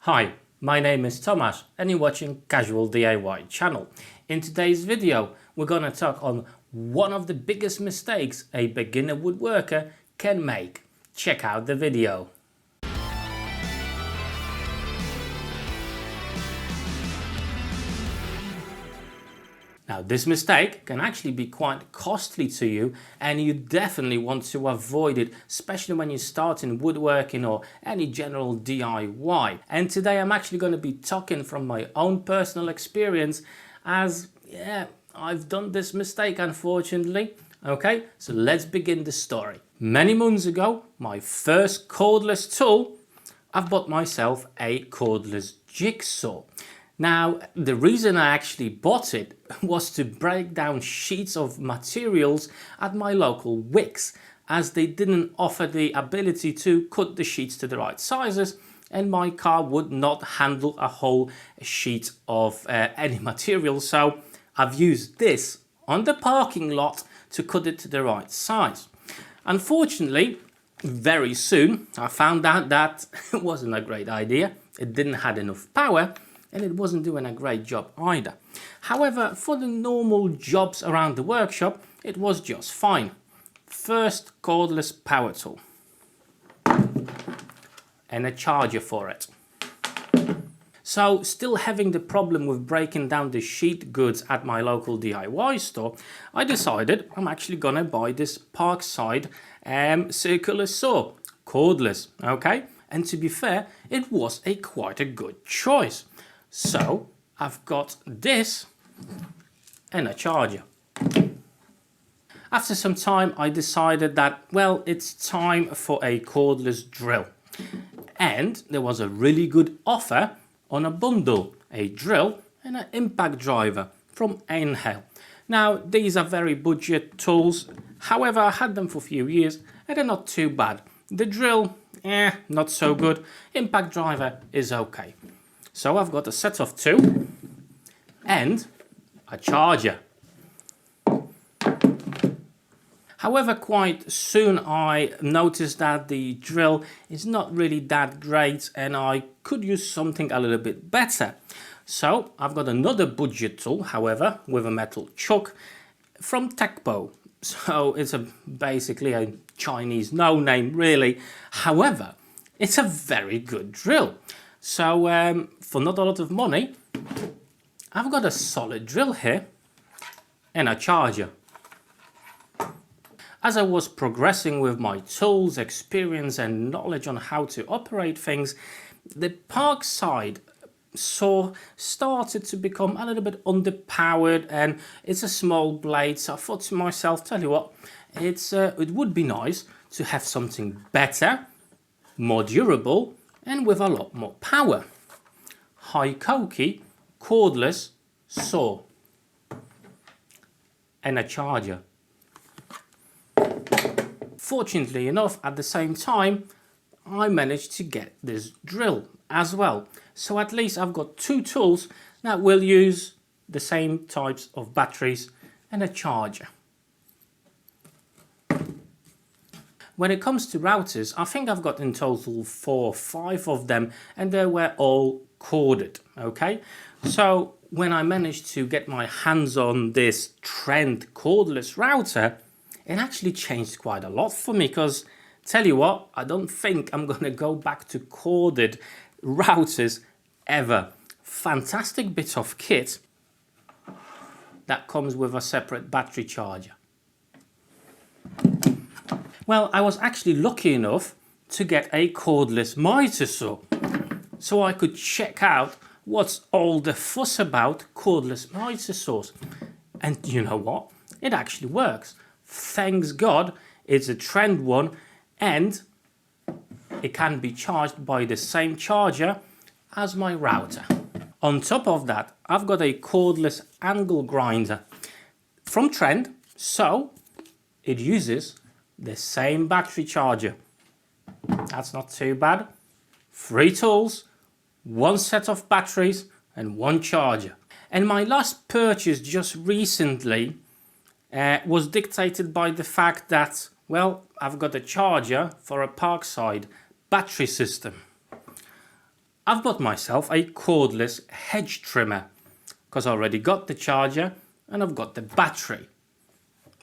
Hi, my name is Tomasz and you're watching Casual DIY channel. In today's video, we're gonna talk on one of the biggest mistakes a beginner woodworker can make. Check out the video. Now, this mistake can actually be quite costly to you, and you definitely want to avoid it, especially when you start in woodworking or any general DIY. And today I'm actually going to be talking from my own personal experience, as I've done this mistake, unfortunately. Okay, so let's begin the story. Many moons ago, my first cordless tool, I've bought myself a cordless jigsaw. Now, the reason I actually bought it was to break down sheets of materials at my local Wicks, as they didn't offer the ability to cut the sheets to the right sizes, and my car would not handle a whole sheet of any material. So I've used this on the parking lot to cut it to the right size. Unfortunately, very soon I found out that it wasn't a great idea. It didn't have enough power, and it wasn't doing a great job either. However, for the normal jobs around the workshop, it was just fine. First cordless power tool and a charger for it. So, still having the problem with breaking down the sheet goods at my local DIY store, I decided I'm actually gonna buy this Parkside circular saw, cordless, okay? And to be fair, it was quite a good choice. So I've got this and a charger. After some time, I decided that, well, it's time for a cordless drill. And there was a really good offer on a bundle, a drill and an impact driver from Einhell. Now, these are very budget tools. However, I had them for a few years and they're not too bad. The drill, not so good. Impact driver is okay. So I've got a set of two and a charger. However, quite soon I noticed that the drill is not really that great and I could use something a little bit better. So I've got another budget tool, however, with a metal chuck from Tekpo. So it's basically a Chinese no-name really. However, it's a very good drill. So for not a lot of money, I've got a solid drill here and a charger. As I was progressing with my tools, experience and knowledge on how to operate things, the Parkside saw started to become a little bit underpowered, and it's a small blade. So I thought to myself, tell you what, it would be nice to have something better, more durable, and with a lot more power. Hikoki cordless saw and a charger. Fortunately enough, at the same time, I managed to get this drill as well. So at least I've got two tools that will use the same types of batteries and a charger. When it comes to routers, I think I've got in total 4 or 5 of them, and they were all corded, okay? So when I managed to get my hands on this Trend cordless router, it actually changed quite a lot for me, because tell you what, I don't think I'm gonna go back to corded routers ever. Fantastic bit of kit that comes with a separate battery charger. Well, I was actually lucky enough to get a cordless miter saw, so I could check out what's all the fuss about cordless miter saws. And you know what? It actually works. Thanks God, it's a Trend one, and it can be charged by the same charger as my router. On top of that, I've got a cordless angle grinder from Trend, so it uses the same battery charger. That's not too bad. 3 tools, 1 set of batteries and 1 charger. And my last purchase just recently was dictated by the fact that, well, I've got a charger for a Parkside battery system. I've bought myself a cordless hedge trimmer because I already got the charger and I've got the battery.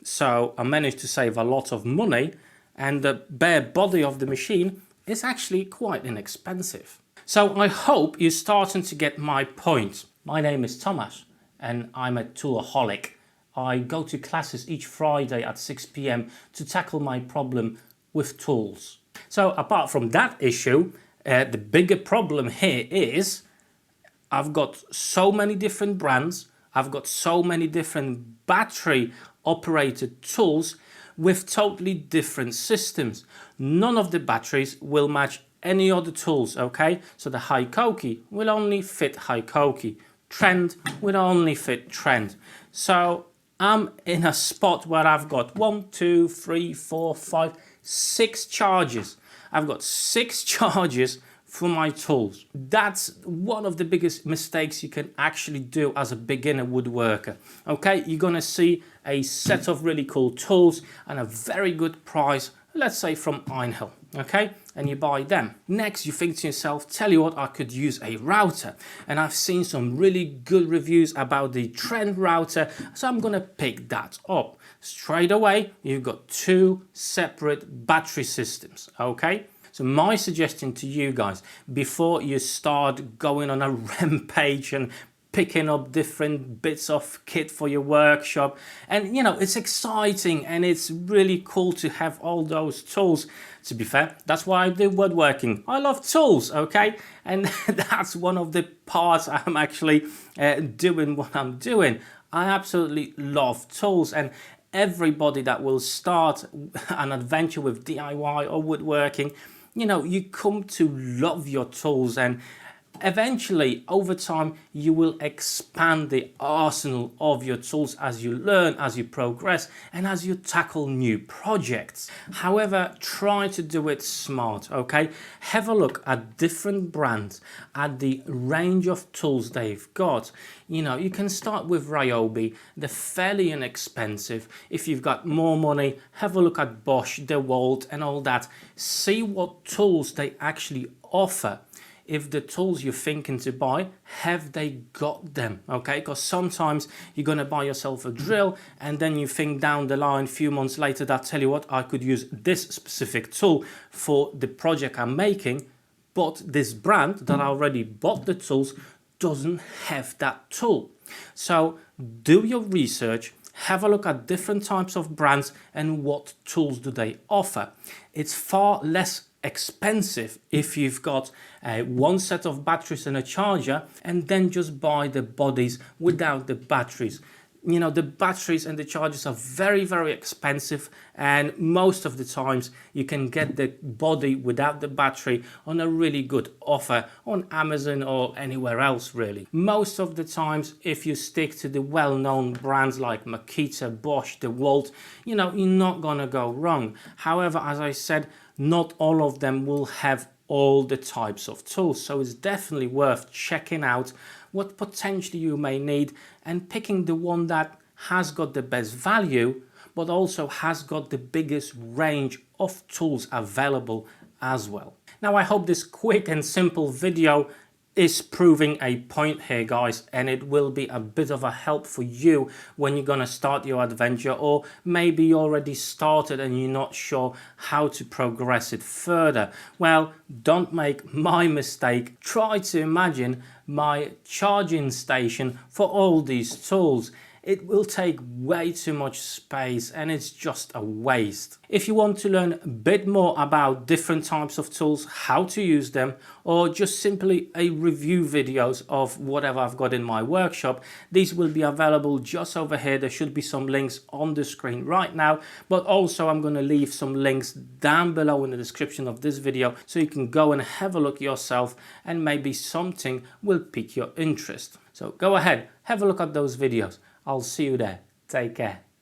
So I managed to save a lot of money, and the bare body of the machine is actually quite inexpensive. So I hope you're starting to get my point. My name is Thomas and I'm a toolaholic. I go to classes each Friday at 6 p.m. to tackle my problem with tools. So apart from that issue, the bigger problem here is I've got so many different brands, I've got so many different battery operated tools with totally different systems. None of the batteries will match any other tools, okay? So the Hikoki will only fit Hikoki. Trend will only fit Trend. So I'm in a spot where I've got 1, 2, 3, 4, 5, 6 chargers. I've got 6 chargers for my tools. That's one of the biggest mistakes you can actually do as a beginner woodworker. Okay, you're gonna see a set of really cool tools and a very good price, let's say from Einhell, okay? And you buy them. Next, you think to yourself, tell you what, I could use a router. And I've seen some really good reviews about the Trend router, so I'm gonna pick that up. Straight away, you've got 2 separate battery systems, okay? So my suggestion to you guys, before you start going on a rampage and picking up different bits of kit for your workshop, and you know, it's exciting and it's really cool to have all those tools. To be fair, that's why I do woodworking. I love tools, okay? And that's one of the parts I'm actually doing what I'm doing. I absolutely love tools, and everybody that will start an adventure with DIY or woodworking, you know, you come to love your tools, and eventually over time you will expand the arsenal of your tools as you learn, as you progress, and as you tackle new projects. However, try to do it smart, okay? Have a look at different brands, at the range of tools they've got. You know, you can start with Ryobi. They're fairly inexpensive. If you've got more money, have a look at Bosch, DeWalt and all that. See what tools they actually offer. If the tools you're thinking to buy, have they got them, okay? Because sometimes you're going to buy yourself a drill and then you think down the line, a few months later, that tell you what, I could use this specific tool for the project I'm making, but this brand that I already bought the tools doesn't have that tool. So do your research, have a look at different types of brands and what tools do they offer. It's far less expensive if you've got one set of batteries and a charger, and then just buy the bodies without the batteries. You know, the batteries and the chargers are very, very expensive, and most of the times you can get the body without the battery on a really good offer on Amazon or anywhere else really. Most of the times, if you stick to the well-known brands like Makita, Bosch, DeWalt, you know, you're not gonna go wrong. However, as I said, not all of them will have all the types of tools, so it's definitely worth checking out what potentially you may need and picking the one that has got the best value but also has got the biggest range of tools available as well. Now, I hope this quick and simple video is proving a point here, guys, and it will be a bit of a help for you when you're gonna start your adventure, or maybe you already started and you're not sure how to progress it further. Well, don't make my mistake. Try to imagine my charging station for all these tools. It will take way too much space and it's just a waste. If you want to learn a bit more about different types of tools, how to use them, or just simply a review videos of whatever I've got in my workshop, these will be available just over here. There should be some links on the screen right now, but also I'm going to leave some links down below in the description of this video so you can go and have a look yourself and maybe something will pique your interest. So go ahead, have a look at those videos. I'll see you there. Take care.